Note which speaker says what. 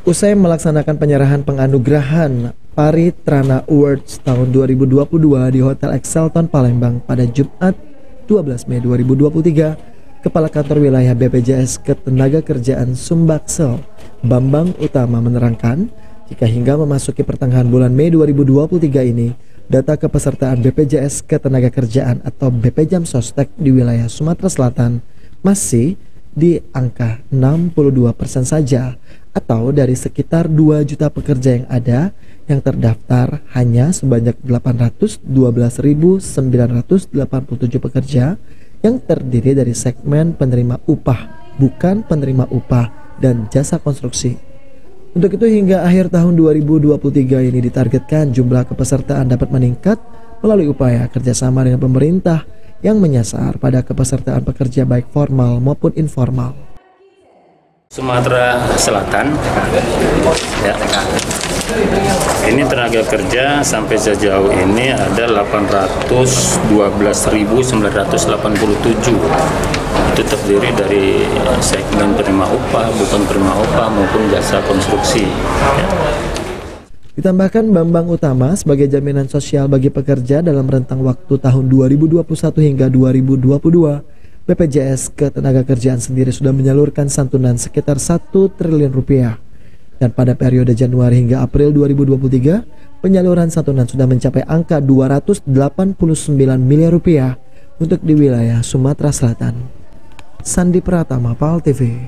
Speaker 1: Usai melaksanakan penyerahan penganugerahan Paritrana Awards tahun 2022 di Hotel Excelton Palembang pada Jumat 12 Mei 2023, Kepala Kantor Wilayah BPJS Ketenagakerjaan Sumbaksel, Bambang Utama menerangkan, jika hingga memasuki pertengahan bulan Mei 2023 ini, data kepesertaan BPJS Ketenagakerjaan atau BPJAM Sostek di wilayah Sumatera Selatan masih di angka 62% saja, atau dari sekitar 2 juta pekerja yang ada, yang terdaftar hanya sebanyak 812.987 pekerja yang terdiri dari segmen penerima upah, bukan penerima upah, dan jasa konstruksi. Untuk itu hingga akhir tahun 2023 ini ditargetkan jumlah kepesertaan dapat meningkat melalui upaya kerjasama dengan pemerintah yang menyasar pada kepesertaan pekerja baik formal maupun informal.
Speaker 2: Sumatera Selatan, ya. Ini tenaga kerja sampai sejauh ini ada 812.987. Itu terdiri dari segmen penerima upah, bukan penerima upah maupun jasa konstruksi. Ya.
Speaker 1: Ditambahkan Bambang Utama sebagai jaminan sosial bagi pekerja dalam rentang waktu tahun 2021 hingga 2022. BPJS Ketenagakerjaan sendiri sudah menyalurkan santunan sekitar 1 triliun rupiah. Dan pada periode Januari hingga April 2023, penyaluran santunan sudah mencapai angka 289 miliar rupiah untuk di wilayah Sumatera Selatan. Sandi Pratama, PAL TV.